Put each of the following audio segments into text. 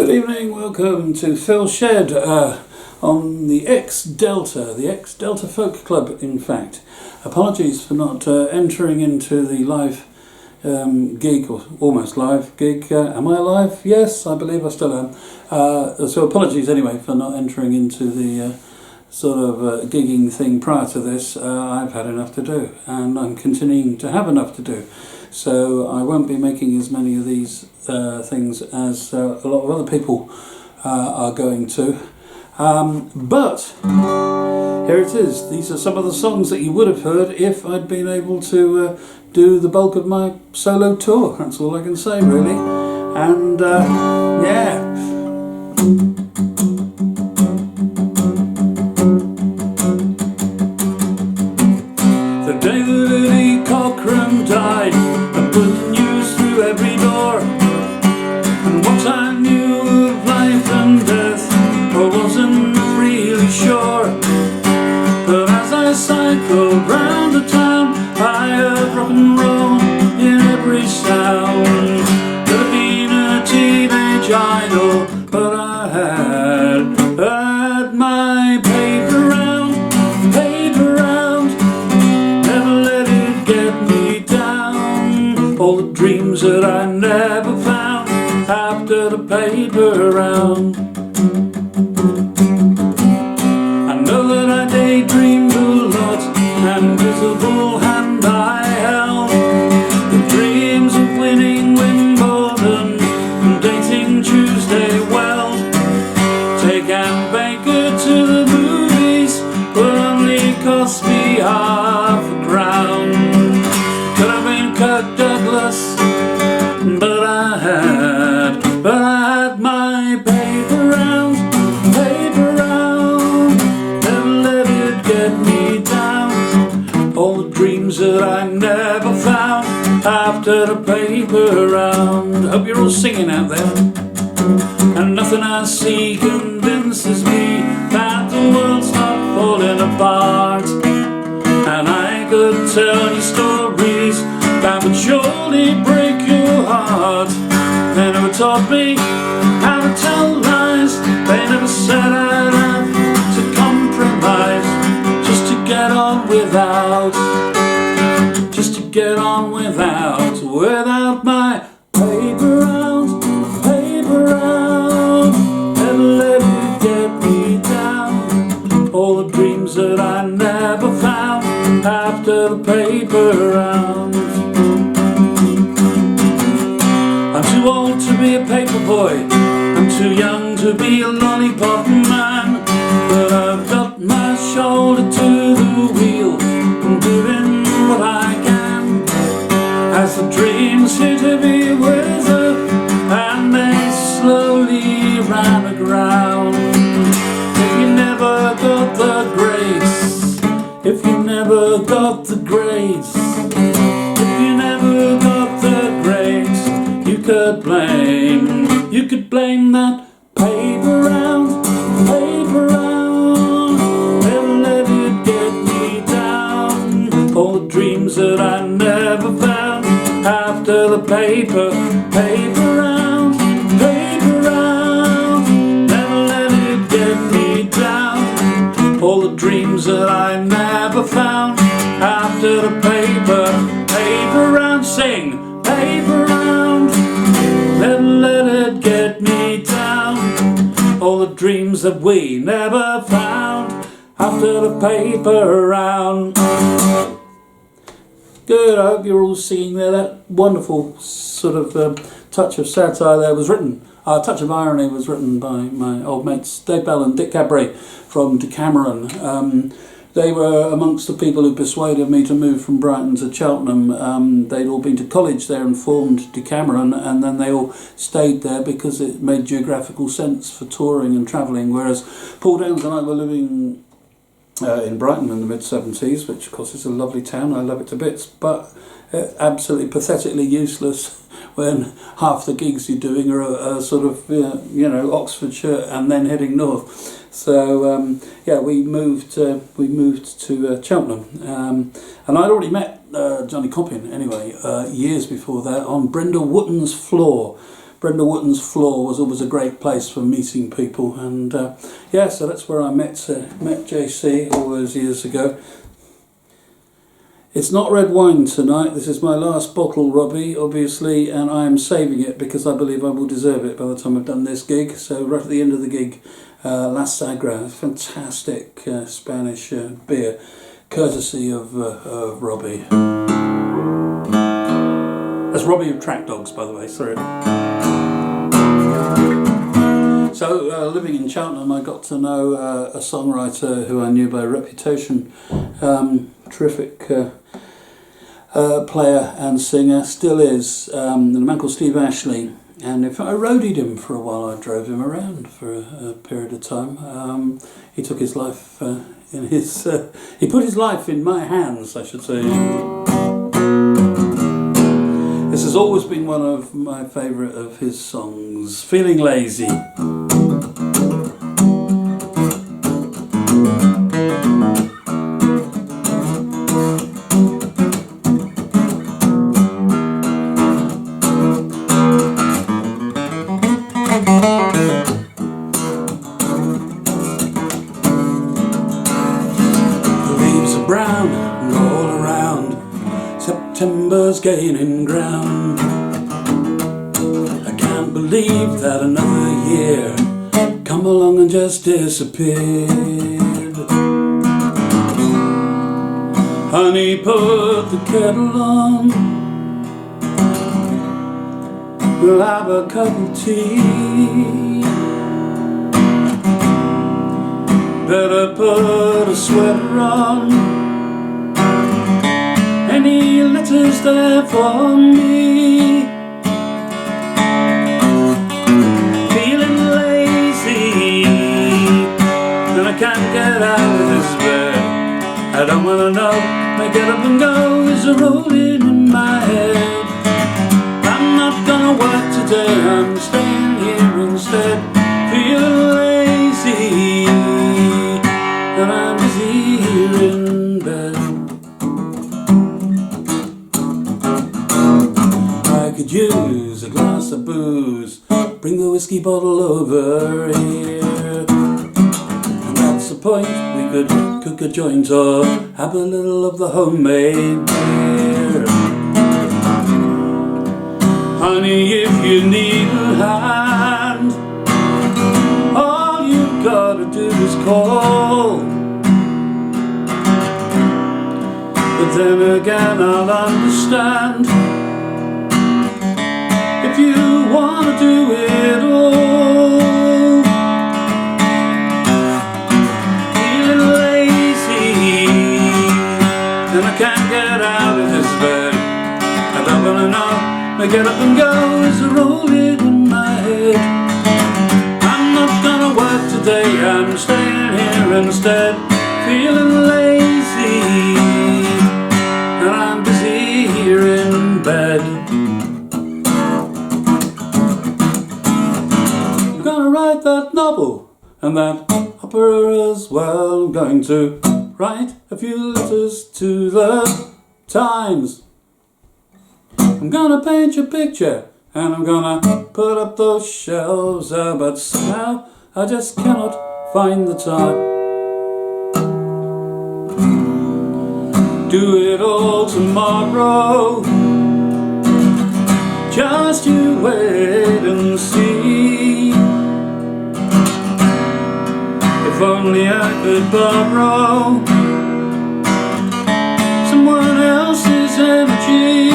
Good evening, welcome to Phil Shed on the X-Delta Folk Club, in fact. Apologies for not entering into the live gig, or almost live gig. Am I live? Yes, I believe I still am. So apologies anyway for not entering into the sort of gigging thing prior to this. I've had enough to do, and I'm continuing to have enough to do. So I won't be making as many of these things as a lot of other people are going to. But here it is. These are some of the songs that you would have heard if I'd been able to do the bulk of my solo tour. That's all I can say, really. And yeah. The day that Eddie Cochran died, I put the news through every door. And what I knew of life and death, I wasn't really sure. But as I cycled round the town, I heard rock and roll in every sound. Could have been a teenage idol, but I had my paper round, never let it get me down. All the dreams that I never found after the paper round. I know that I daydreamed a lot, an invisible hand I held. The dreams of winning Wimbledon and dating Tuesday Weld. Take Anne Baker to the movies will only cost me half a crown. Could have been Kirk Douglas, but I had my paper round, never let it get me down. All the dreams that I never found after the paper round. Hope you're all singing out there. And nothing I see convinces me that the world's not falling apart. And I could tell you stories that would surely break your heart. They never taught me how to tell lies. They never said I'd have to compromise just to get on without, without my paper round, never let it get me down. All the dreams that I never found after the paper round. I'm too old to be a paper boy, I'm too young to be a lollipop man. But I've got my shoulder to the wheel, I'm doing what I can. As the dreams hit heavy weather and they slowly ran aground. If you never got the grace, if you never got the grace, if you never got the grace, you could blame that paper round, never let it get me down. All the dreams that I never found after the paper round, never let it get me down. All the dreams that I never found after the paper round. Sing, paper round, never let it get me down. All the dreams that we never found after the paper round. Good, I hope you're all singing there. That wonderful sort of touch of satire there was written, touch of irony was written by my old mates Dave Bell and Dick Cadbury from Decameron. They were amongst the people who persuaded me to move from Brighton to Cheltenham. They'd all been to college there and formed Decameron, and then they all stayed there because it made geographical sense for touring and travelling, whereas Paul Downs and I were living in Brighton in the mid-70s, which of course is a lovely town, I love it to bits, but absolutely pathetically useless when half the gigs you're doing are sort of, Oxfordshire and then heading north. So yeah, we moved to Cheltenham, and I'd already met Johnny Coppin anyway years before that on Brenda Wotton's floor Brenda Wotton's floor was always a great place for meeting people, and yeah, so that's where I met JC all those years ago. It's not red wine tonight. This is my last bottle, Robbie, obviously, and I am saving it because I believe I will deserve it by the time I've done this gig. So right at the end of the gig, La Sagra, fantastic Spanish beer, courtesy of Robbie. That's Robbie of Track Dogs, by the way, sorry. So, living in Cheltenham, I got to know a songwriter who I knew by reputation, terrific player and singer, still is, a man called Steve Ashley. And if I roadied him for a while, I drove him around for a period of time. He took his life in his... he put his life in my hands, I should say. This has always been one of my favourite of his songs, Feeling Lazy. Brown and all around, September's gaining ground. I can't believe that another year come along and just disappeared. Honey, put the kettle on, we'll have a cup of tea. Better put a sweater on. Any letters there for me? Feeling lazy and I can't get out of this bed. I don't wanna know, I get up and go is a rolling in my head. I'm not gonna work today, I'm staying here instead. Feeling lazy and I'm busy here in bed. I could use a glass of booze, bring the whiskey bottle over here. And that's the point, we could cook a joint or have a little of the homemade beer. Honey, if you need a hand, all you've gotta do is call. But then again I'll understand if you wanna do it all. Feeling lazy and I can't get out of this bed. I don't wanna know, I get up and go as I roll it in my head. I'm not gonna work today, I'm staying here instead. Feeling lazy and I'm busy here in bed. I'm gonna write that novel and that opera as well. I'm going to write a few letters to the Times. I'm gonna paint your picture and I'm gonna put up those shelves, but somehow I just cannot find the time. Do it all tomorrow, just you wait and see. If only I could borrow someone else's energy.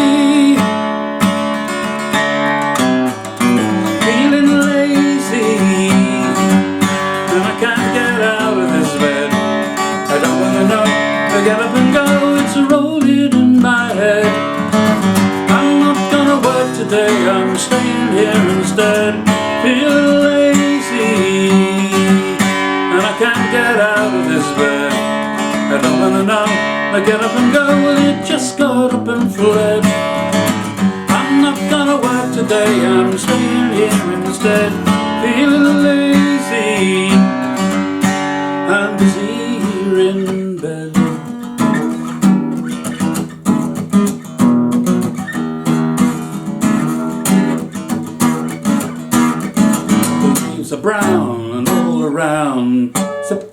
Feeling lazy and I can't get out of this bed. I don't wanna know, I get up and go, it's a rolling in my head. I'm not gonna work today, I'm staying here instead. Feeling lazy and I can't get out of this bed. I don't wanna know, I get up and go, well you just got up and fled. I'm not gonna work today, I'm staying here instead. Feeling lazy, I'm busy here in bed.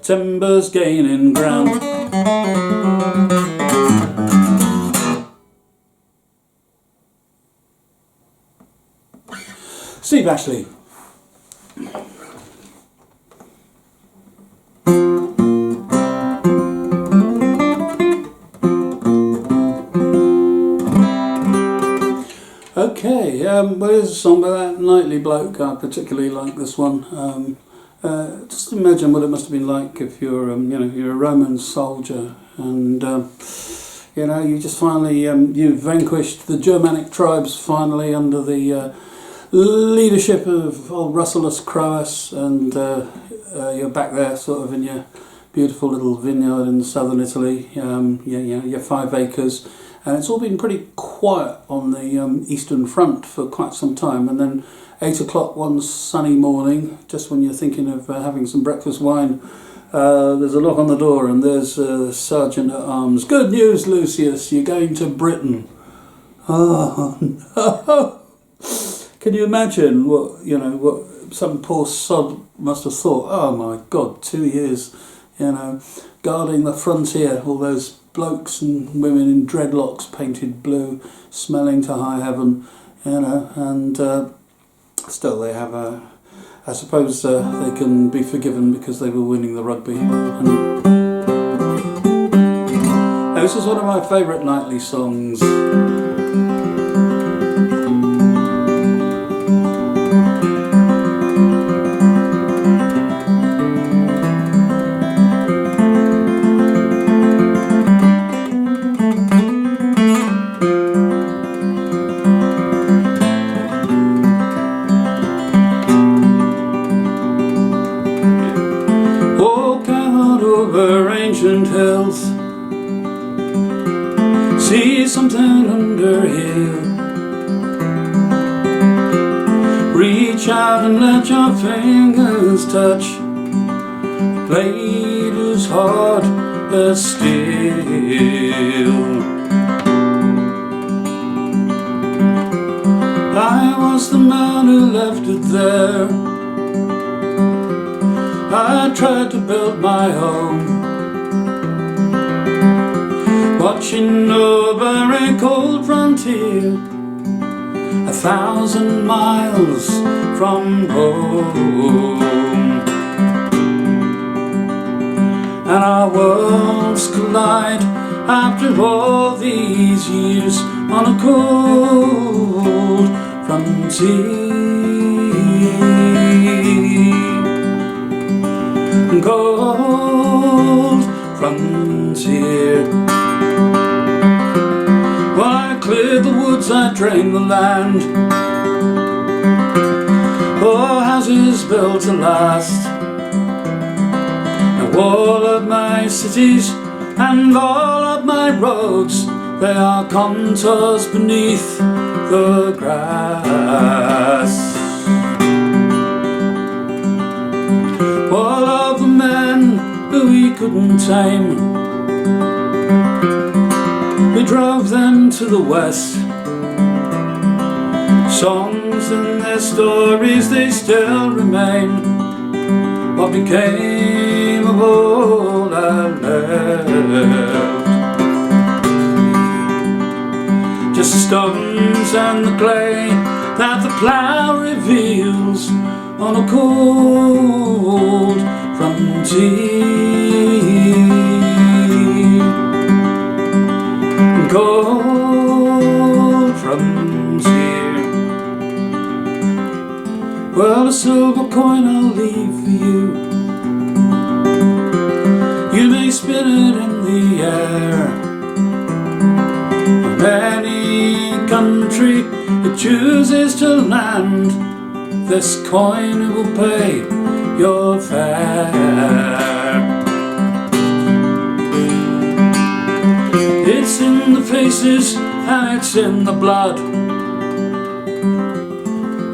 September's gaining ground. Steve Ashley. Okay, well, here's a song by that Nightly bloke. I particularly like this one. Just imagine what it must have been like if you're, you're a Roman soldier, and you just finally you've vanquished the Germanic tribes finally under the leadership of old Russellus Croas, and you're back there, sort of in your beautiful little vineyard in southern Italy. Your 5 acres. And it's all been pretty quiet on the Eastern Front for quite some time. And then 8 o'clock one sunny morning, just when you're thinking of having some breakfast wine, there's a knock on the door, and there's Sergeant at Arms. Good news, Lucius, you're going to Britain. Oh, no. Can you imagine what some poor sod must have thought? Oh my God, 2 years, guarding the frontier, all those blokes and women in dreadlocks painted blue, smelling to high heaven, and still they have I suppose they can be forgiven because they were winning the rugby. And this is one of my favourite Nightly songs. Over ancient hills, see something under here. Reach out and let your fingers touch a blade as hard as steel. I was the man who left it there. I tried to build my home, watching over a cold frontier, 1,000 miles from home. And our worlds collide after all these years on a cold frontier. Cold frontier. Well, I cleared the woods, I drained the land. Oh, houses built to last. The wall of my cities and all of my roads, they are contours beneath the grass. All of the men who we couldn't tame, we drove them to the west. Songs and their stories, they still remain. What became of all I left? Just stones and the clay that the plough reveals on a cold frontier. Cold frontier. Well, a silver coin I'll leave for you. You may spin it in the air. On any country that chooses to land, this coin will pay your fare. It's in the faces and it's in the blood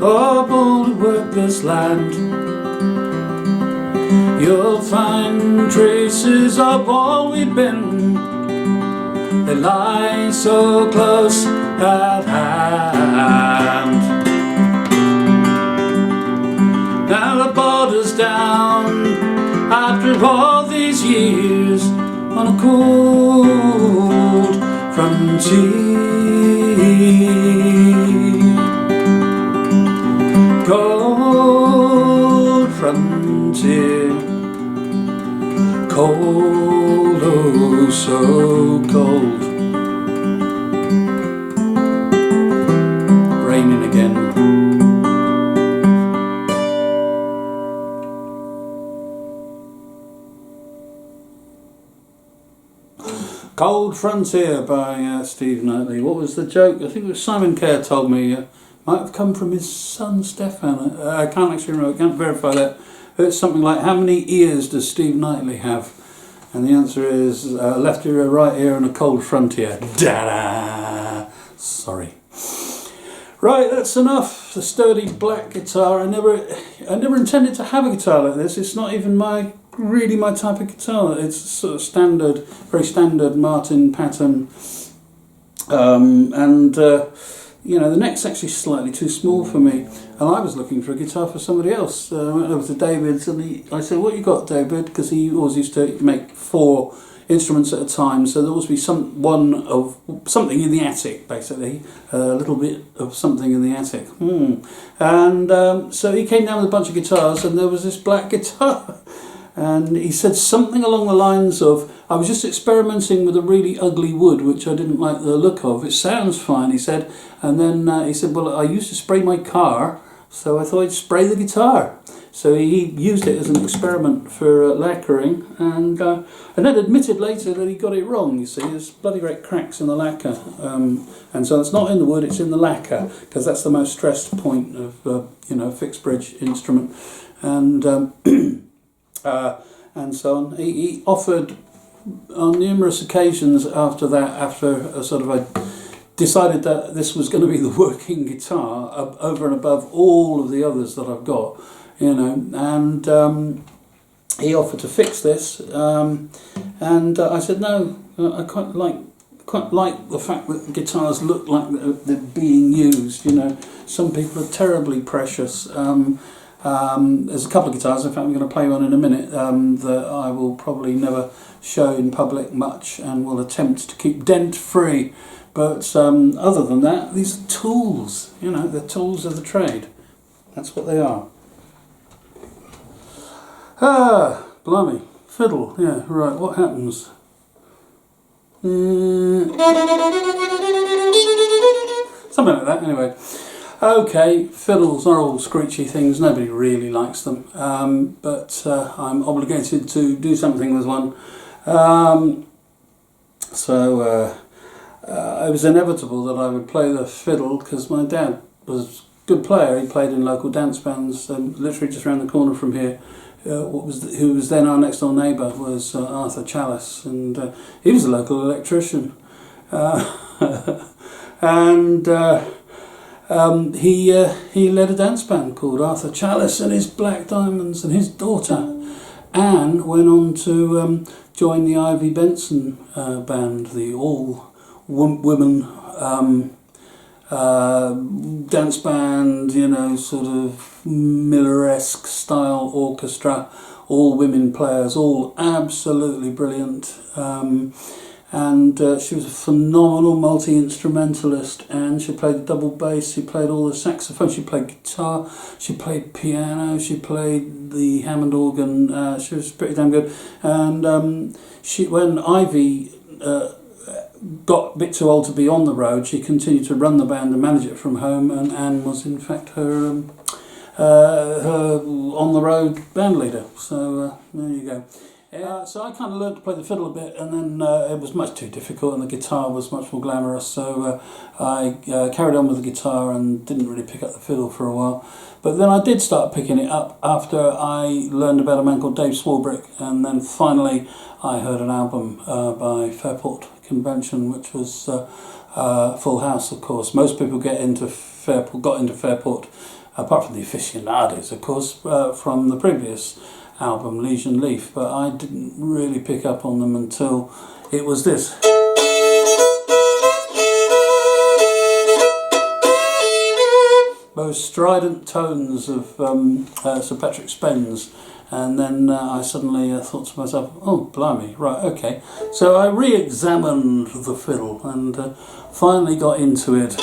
of all who work this land. You'll find traces of all we've been. They lie so close at hand. Now the border's down after all years on a cold frontier. Cold frontier, cold, oh so cold. Raining again. Cold Frontier by Steve Knightley. What was the joke? I think it was Simon Kerr told me might have come from his son Stefan. I can't actually remember, I can't verify that. It's something like, how many ears does Steve Knightley have? And the answer is left ear, right ear, and a cold frontier. Da-da! Sorry. Right, that's enough. The sturdy black guitar. I never intended to have a guitar like this. It's not even really my type of guitar. It's sort of standard, very standard Martin pattern. You know, the neck's actually slightly too small for me. And I was looking for a guitar for somebody else. I went over to David's and I said, "What you got, David?" Because he always used to make 4 instruments at a time, so there always be something in the attic, basically, a little bit of something in the attic. And so he came down with a bunch of guitars, and there was this black guitar. And he said something along the lines of, "I was just experimenting with a really ugly wood, which I didn't like the look of. It sounds fine," he said. And then he said, "Well, I used to spray my car, so I thought I'd spray the guitar." So he used it as an experiment for lacquering, and then admitted later that he got it wrong. You see, there's bloody great cracks in the lacquer, and so it's not in the wood, it's in the lacquer, because that's the most stressed point of a fixed bridge instrument, and so on. He offered on numerous occasions after that, after I decided that this was going to be the working guitar over and above all of the others that I've got, and he offered to fix this, and I said no. I quite like the fact that guitars look like they're being used. Some people are terribly precious. There's a couple of guitars, in fact I'm going to play one in a minute, that I will probably never show in public much and will attempt to keep dent free, but other than that, these are tools, they're tools of the trade. That's what they are. Blimey, fiddle, yeah, right, what happens? Something like that, anyway. Okay, fiddles are all screechy things, nobody really likes them, but I'm obligated to do something with one. It was inevitable that I would play the fiddle, because my dad was a good player. He played in local dance bands, literally just around the corner from here. Who was then our next door neighbour was Arthur Chalice, and he was a local electrician. He led a dance band called Arthur Chalice and his Black Diamonds, and his daughter Anne went on to join the Ivy Benson band, the all-women dance band, sort of Miller-esque style orchestra, all women players, all absolutely brilliant. And she was a phenomenal multi-instrumentalist, and she played the double bass, she played all the saxophone, she played guitar, she played piano, she played the Hammond organ. She was pretty damn good. And when Ivy got a bit too old to be on the road, she continued to run the band and manage it from home, and Anne was in fact her on-the-road band leader. So there you go. So I kind of learned to play the fiddle a bit, and then it was much too difficult and the guitar was much more glamorous, so I carried on with the guitar and didn't really pick up the fiddle for a while. But then I did start picking it up after I learned about a man called Dave Swarbrick, and then finally I heard an album by Fairport Convention, which was Full House, of course. Most people got into Fairport, apart from the aficionados, of course, from the previous album, Liege and Leaf, but I didn't really pick up on them until it was this. Those strident tones of Sir Patrick Spens And then I suddenly thought to myself, oh, blimey, right, okay. So I re-examined the fiddle and finally got into it.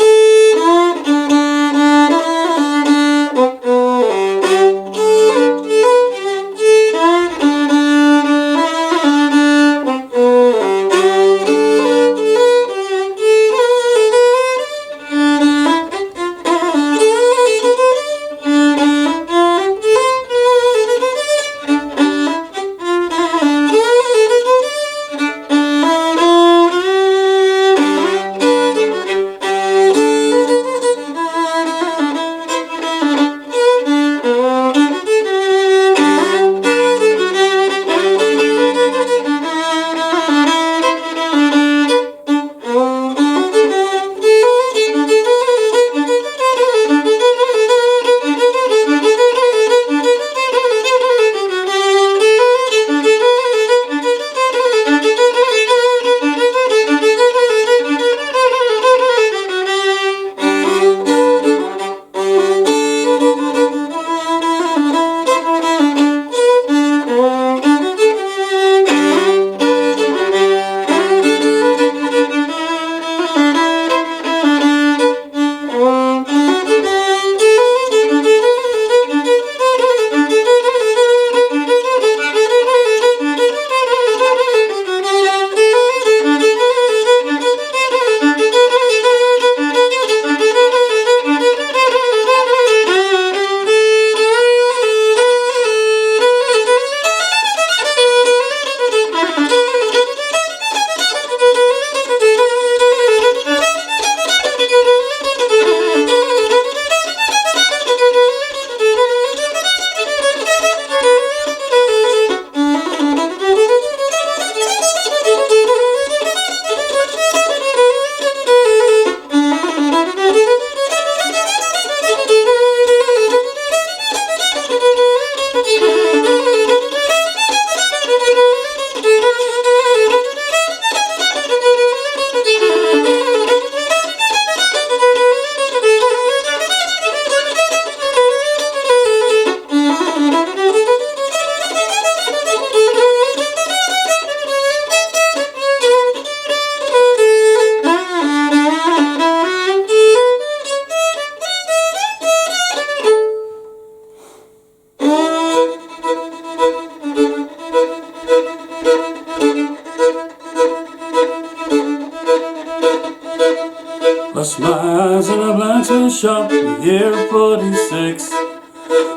Lost my eyes in a blacksmith shop in the year of 46,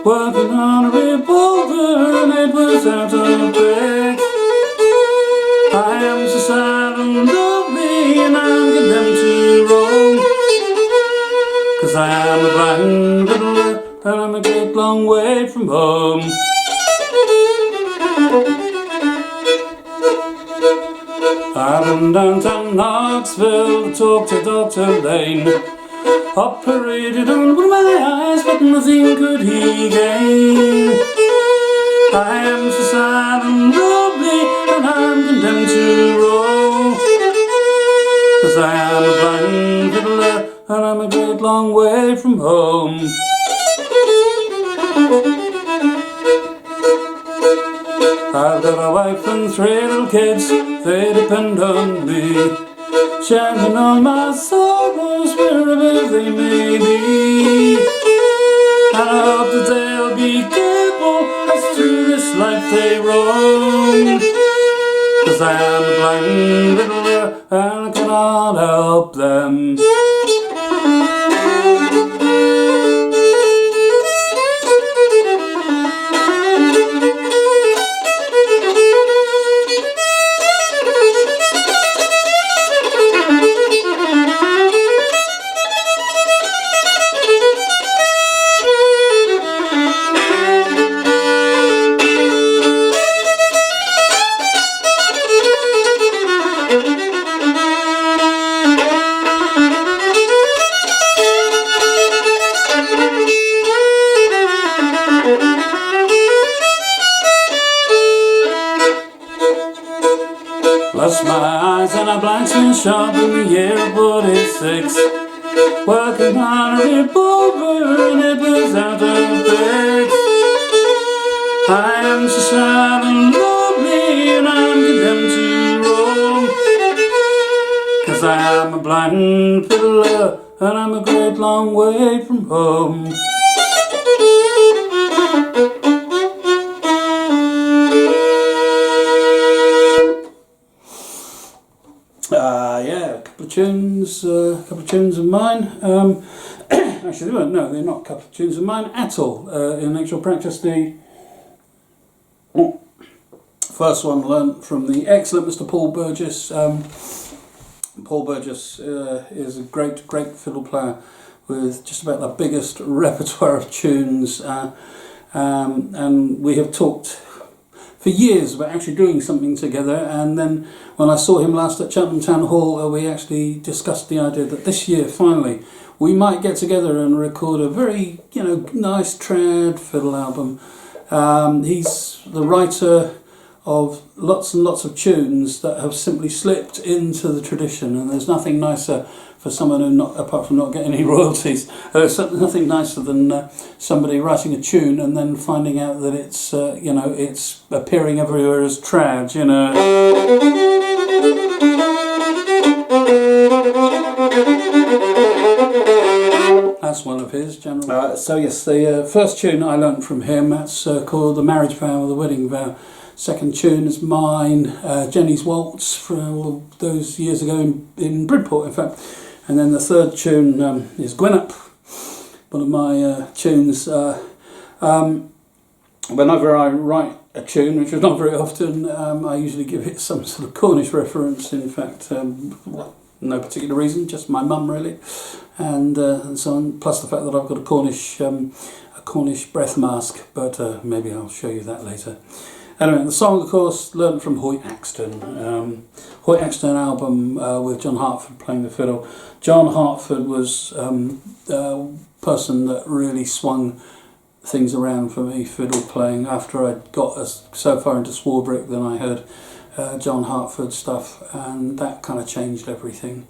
working on a revolver and it was out of break. I am so sad and lonely and I'm condemned to roam, 'cause I am a blind fiddler and I'm a great long way from home. I've been downtown Knoxville to talk to Dr. Lane. Operated on one of my eyes, but nothing could he gain. I am so sad and lonely, and I'm condemned to roam, 'cause I am a blind fiddler, and I'm a great long way from home. I've got a wife and 3 little kids, they depend on me, sharing all my sorrows wherever they may be. And I hope that they'll be careful as through this life they roam, 'cause I am a blind fiddler and I cannot help them. Lost my eyes in a blacksmith shop in the year of 46, working on a revolver and it was out of fix. I am so sad and lonely, and I'm condemned to roam, 'cause I am a blind fiddler, and I'm a great long way from home. Yeah, a couple of tunes of mine. Actually, no, they're not a couple of tunes of mine at all. In actual practice, the first one learnt from the excellent Mr. Paul Burgess. Paul Burgess is a great fiddle player with just about the biggest repertoire of tunes, and we have talked for years about actually doing something together. And then when I saw him last at Cheltenham Town Hall, we actually discussed the idea that this year finally we might get together and record a very nice trad fiddle album. He's the writer of lots and lots of tunes that have simply slipped into the tradition, and there's nothing nicer for someone who, apart from not getting any royalties, nothing nicer than somebody writing a tune and then finding out that it's it's appearing everywhere as trad. That's one of his general. So yes, the first tune I learnt from him, that's called The Marriage Vow or The Wedding Vow. Second tune is mine, Jenny's Waltz, from all of those years ago in Bridport, in fact. And then the third tune is Gwinnett, one of my tunes. Whenever I write a tune, which is not very often, I usually give it some sort of Cornish reference. In fact, no particular reason, just my mum really, and so on. Plus the fact that I've got a Cornish breath mask, but maybe I'll show you that later. Anyway, the song, of course, learned from Hoyt Axton. Hoyt Axton album with John Hartford playing the fiddle. John Hartford was a person that really swung things around for me, fiddle playing. After I got so far into Swarbrick, then I heard John Hartford stuff, and that kind of changed everything.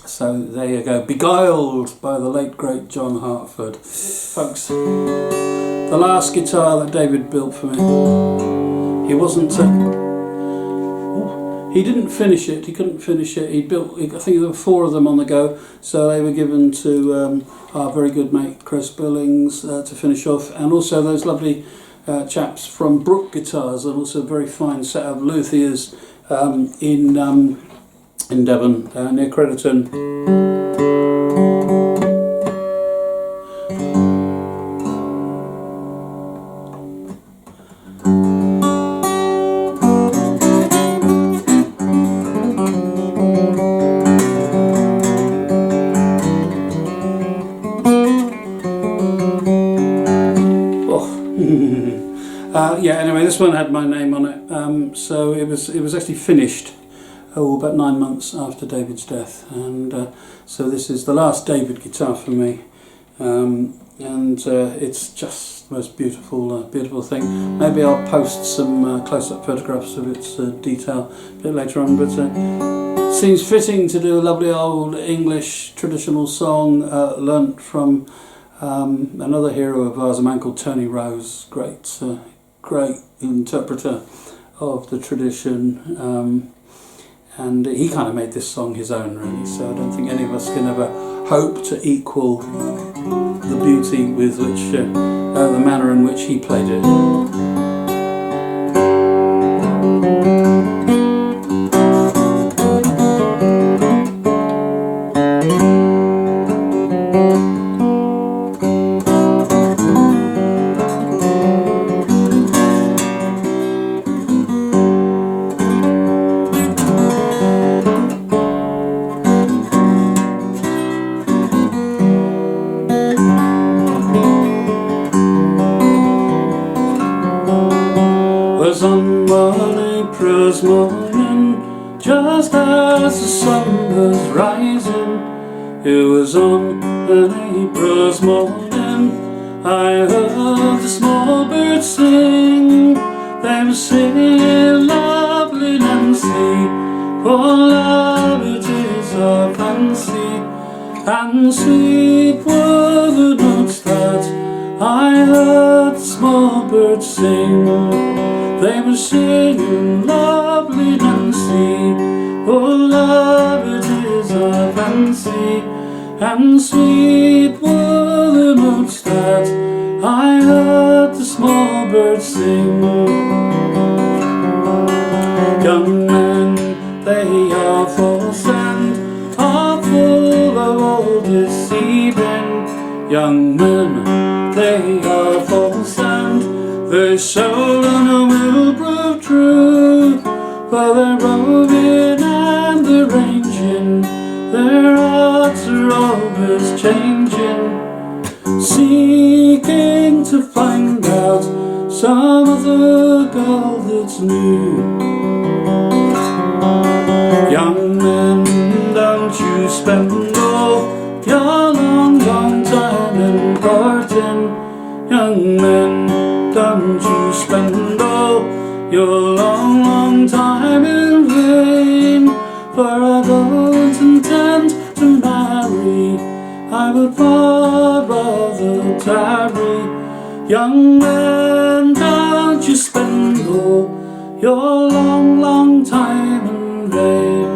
So there you go, Beguiled by the late great John Hartford. Folks, the last guitar that David built for me, he wasn't he didn't finish it, he couldn't finish it. He built, I think there were 4 of them on the go, so they were given to our very good mate Chris Billings to finish off, and also those lovely chaps from Brook Guitars, and also a very fine set of luthiers in Devon, near Crediton. Yeah. Anyway, this one had my name on it, so it was actually finished about 9 months after David's death, and so this is the last David guitar for me, and it's just the most beautiful thing. Maybe I'll post some close-up photographs of its detail a bit later on, but it seems fitting to do a lovely old English traditional song learnt from another hero of ours, a man called Tony Rose, great interpreter of the tradition, and he kind of made this song his own really, so I don't think any of us can ever hope to equal the beauty with which, the manner in which he played it. Was on one April's morning, just as the sun was rising. It was on an April's morning, I heard the small birds sing. They were singing, lovely Nancy, for love it is our fancy, and sweet were the notes that I heard the small birds sing. They were singing lovely Nancy, oh love it is our fancy, and sweet were the notes that I heard the small birds sing. Young men, they are false and are full of all deceiving. Young men, they are false and they seldom will prove true, for they're roving and they're ranging, their hearts are always changing, seeking to find out some other girl that's new. Young men, don't you spend all your long, long time in courting. Young men, don't you spend all your long, long time in vain, for I don't intend to marry, I would far rather tarry. Young man, don't you spend all your long, long time in vain.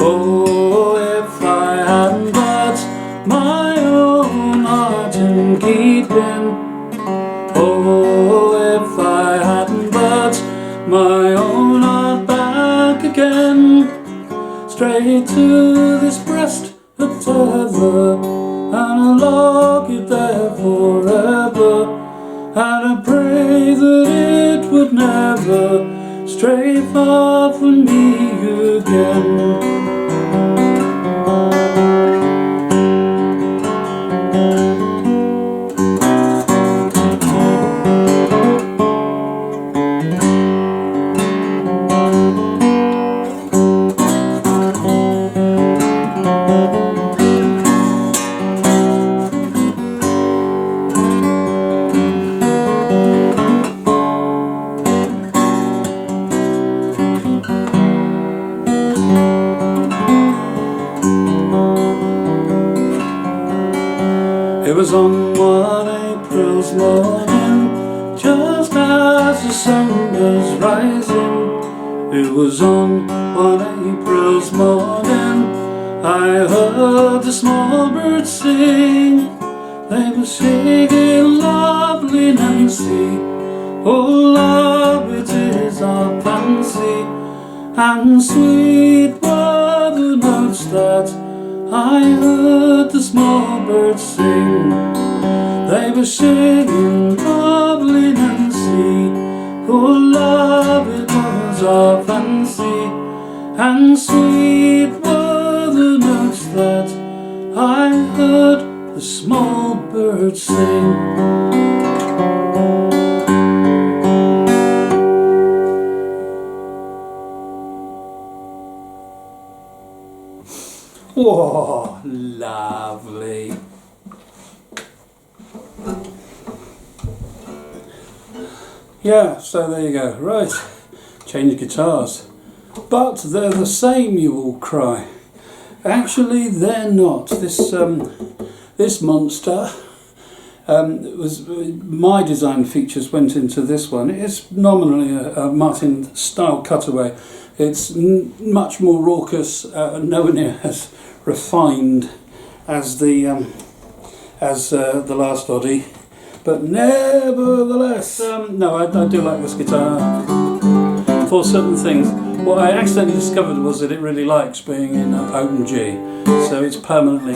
Oh, if I hadn't got my own heart in keeping, oh, if I hadn't got my own heart back again, straight to this breast a tether, and I'll lock it there forever, and I pray that it would never stray far from me again. It was on one April's morning, just as the sun was rising. It was on one April's morning, I heard the small birds sing. They were singing lovely Nancy, oh love it is our fancy, and sweet were the notes that I heard the small birds sing. They were singing lovely Nancy, oh love it was our fancy, and sweet were the notes that I heard the small birds sing. Whoa, lovely. Yeah, so there you go. Right, change guitars. But they're the same, you all cry. Actually, they're not. This monster was my design features went into this one. It's nominally a Martin style cutaway. It's much more raucous, nowhere near as refined as the last Oddie, but nevertheless, no, I do like this guitar for certain things. What I accidentally discovered was that it really likes being in open G, so it's permanently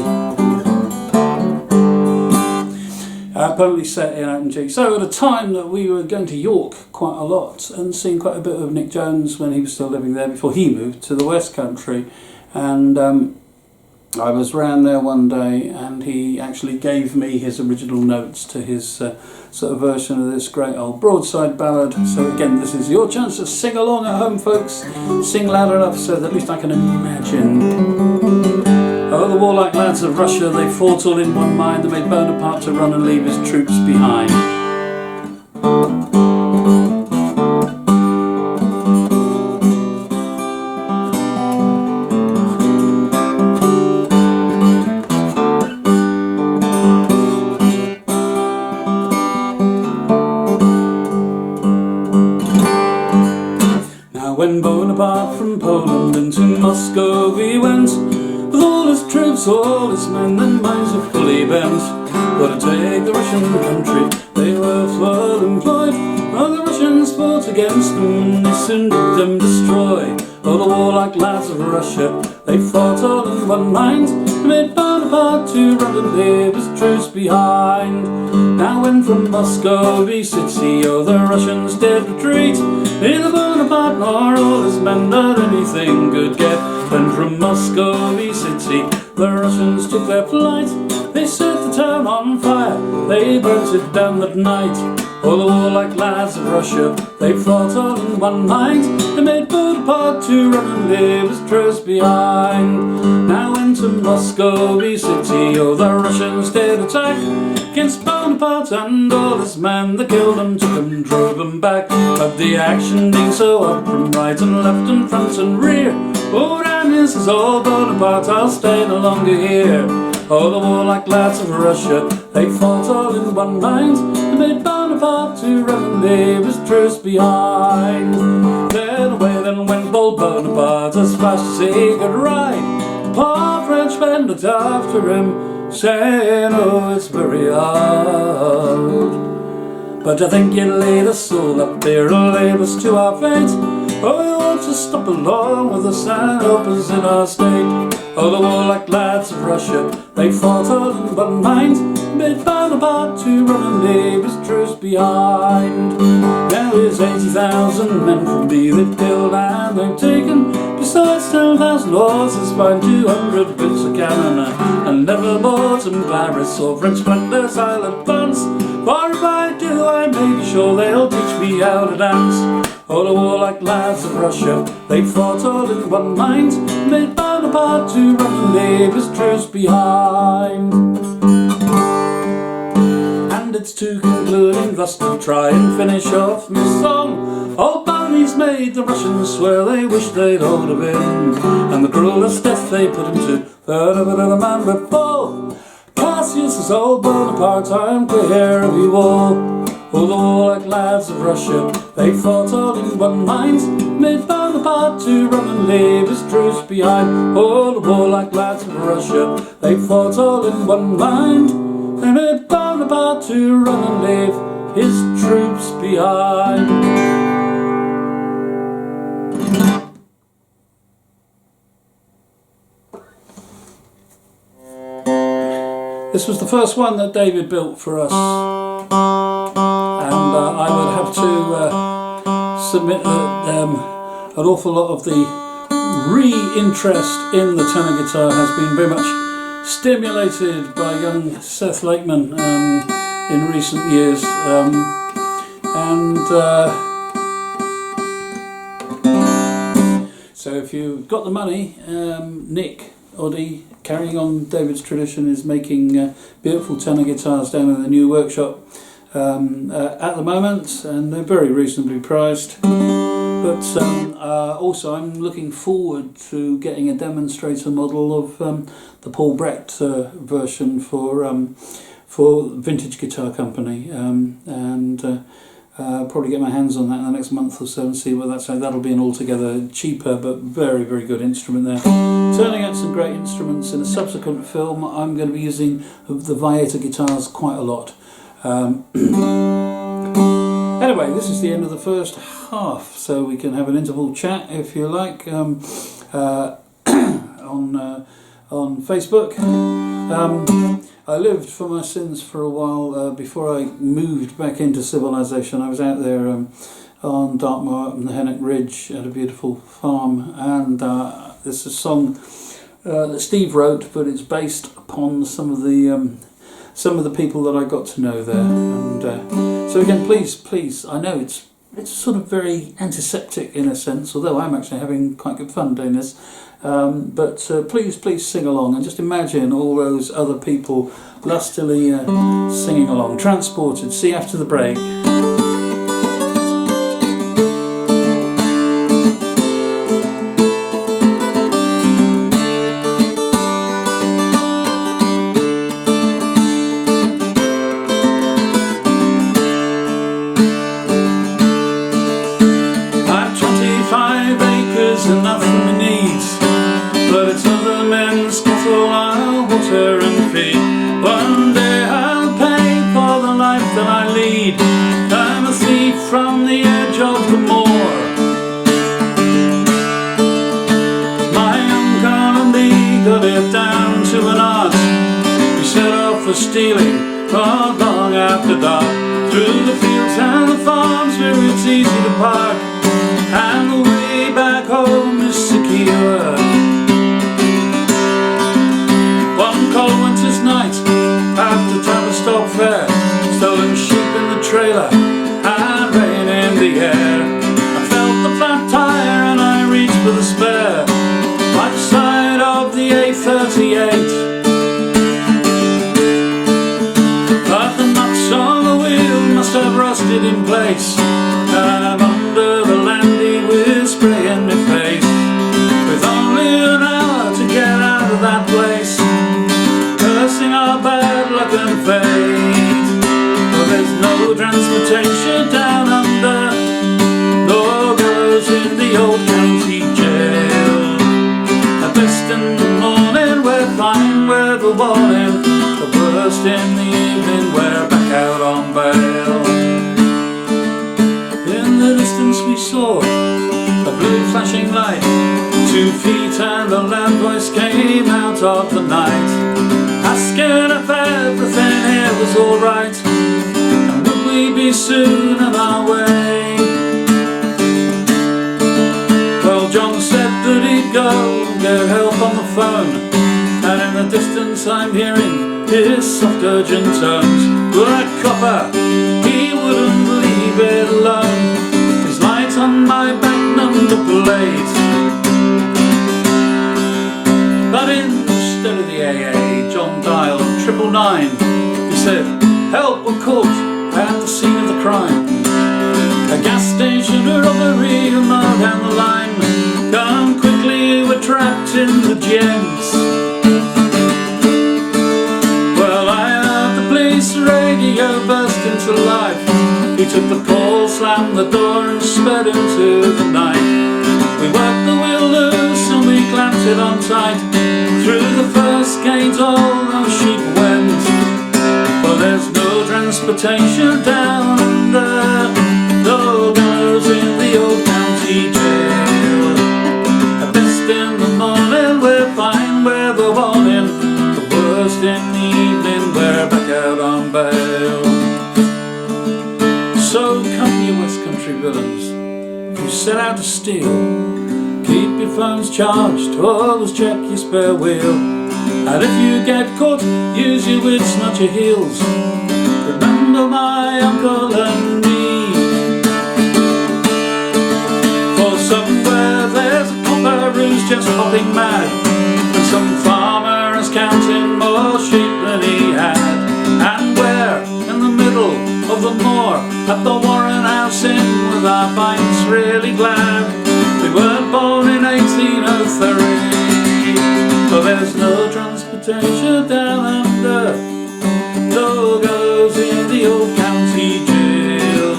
set in open G. So at a time that we were going to York quite a lot and seeing quite a bit of Nick Jones when he was still living there before he moved to the West Country, and I was round there one day and he actually gave me his original notes to his sort of version of this great old broadside ballad. So again, this is your chance to sing along at home, folks. Sing loud enough so that at least I can imagine. Oh, the warlike lads of Russia, they fought all in one mind. They made Bonaparte to run and leave his troops behind. Now when Bonaparte from Poland into Moscow he went, with all his troops, all his men, their minds were fully bent. Gotta take the Russian country, they were full employed. While the Russians fought against them, they soon did them destroy. All the warlike lads of Russia, they fought all in one mind. They made Bonaparte to run and leave his troops behind. Now when from Moscow city, oh, the Russians did retreat, neither Bonaparte nor all his men not anything could get. When from Moscow city, the Russians took their flight, they set the town on fire, they burnt it down that night. All the warlike lads of Russia, they fought all in one mind. They made Bonaparte to run and leave his troops behind. Now into Moscow city, oh, the Russians did attack against Bonaparte and all his men. They killed them, took them, drove them back. But the action being so up from right and left and front and rear, oh, damn, this is all Bonaparte, I'll stay no longer here. Oh, the warlike lads of Russia, they fought all in one mind. They made Bonaparte to run and leave his troops behind. Then away then went bold Bonaparte as fast as he could ride. Poor Frenchmen looked after him, saying, oh, it's very hard, but I think you'll lead us all up here and leave us to our fate. Oh, we want to stop along with us and help us in our state. Oh, the warlike lads of Russia, they fought all in one mind. Made Bonaparte to run and leave his troops behind. Now here's 80,000 men from me they've killed and they've taken, besides 10,000 horses, fine 200 bits of cannon, and never more in Paris or French Flanders I'll advance. For if I do, I may be sure they'll teach me how to dance. All the warlike lads of Russia, they fought all in one mind. Made Bonaparte to run and leave his troops behind. And it's to concluding thus to try and finish off my song. Old Barney's made the Russians swear they wish they'd hold of him, and the cruelest death they put him to, third of another man before. Cassius is old Bonaparte, I am clear of you all. All the warlike lads of Russia, they fought all in one mind. Made Bonaparte to run and leave his troops behind. All the warlike lads of Russia, they fought all in one mind. They made Bonaparte to run and leave his troops behind. This was the first one that David built for us, and I would have to submit that an awful lot of the re-interest in the tenor guitar has been very much stimulated by young Seth Lakeman in recent years, so if you've got the money, Nick Oddie, carrying on David's tradition, is making beautiful tenor guitars down in the new workshop at the moment, and they're very reasonably priced. But also I'm looking forward to getting a demonstrator model of the Paul Brett version for Vintage Guitar Company, and probably get my hands on that in the next month or so and see what that's like. That'll be an altogether cheaper but very, very good instrument there. Turning out some great instruments in a subsequent film. I'm going to be using the Vieta guitars quite a lot. Anyway, this is the end of the first half, so we can have an interval chat if you like on Facebook. I lived for my sins for a while before I moved back into civilization. I was out there on Dartmoor and the Hennock Ridge at a beautiful farm, and this is a song that Steve wrote, but it's based upon some of the people that I got to know there. And so again, please, I know it's sort of very antiseptic in a sense, although I'm actually having quite good fun doing this. But please sing along, and just imagine all those other people lustily singing along. Transported. See you after the break. I'm 25 shelter and feed. One day I'll pay for the life that I lead. I'm a thief from the edge of the moor. My uncle and me got it down to an art. We set off for stealing not long after dark, through the fields and the farms where it's easy to park, and the way back home is secure. One cold winter's night after Tavistock Fair, stolen sheep in the trailer and rain in the air. I felt the flat tire and I reached for the spare, by the side of the A38. But the nuts on the wheel must have rusted in place, and I'm under the landy with spray in my face, with only an hour to get out of that place, cursing our bad luck and fate. But there's no transportation down under, no goes in the old county jail. At best in the morning we're fine with a warning, the worst in the evening we're back out on bail. In the distance we saw a blue flashing light, 2 feet and a loud voice came out of the night, asking if everything here was alright, and would we be soon on our way. Well, John said that he'd go and get help on the phone, and in the distance I'm hearing his soft urgent tones. But that copper, he wouldn't leave it alone, his light on my back number plate. But instead of the AA, John dialed 999. He said, help, we're caught at the scene of the crime, a gas station, a robbery, a mile down the line. Come quickly, we're trapped in the gents. Well, I heard the police radio burst into life. He took the call, slammed the door and sped into the night. We worked the wheel loose and we clamped it on tight. Through the first gate all those sheep went, but there's no transportation down under, no goes in the old county jail. At best in the morning we're fine with a warning, the worst in the evening we're back out on bail. So come you West Country villains who set out to steal, keep your phones charged, always check your spare wheel, and if you get caught, use your wits, not your heels. Remember my uncle and me, for somewhere there's a copper who's just hopping mad, and some farmer is counting more sheep than he had. And we're in the middle of the moor at the Warren House Inn, with our pints really glad we weren't born in 1803. But there's no transportation down under, no goes in the old county jail.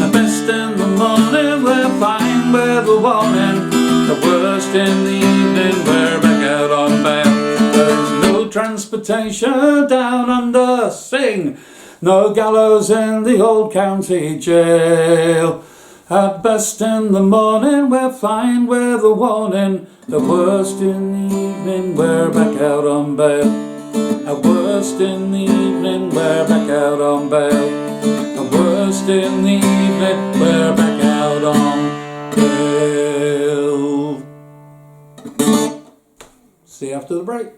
At best in the morning we're fine with a warning, the worst in the evening we're back out on bail. There's no transportation down under, sing, no gallows in the old county jail. At best in the morning we're fine with a warning, the worst in the evening we're back out on bail. At worst in the evening we're back out on bail. At worst in the evening we're back out on bail. See you after the break.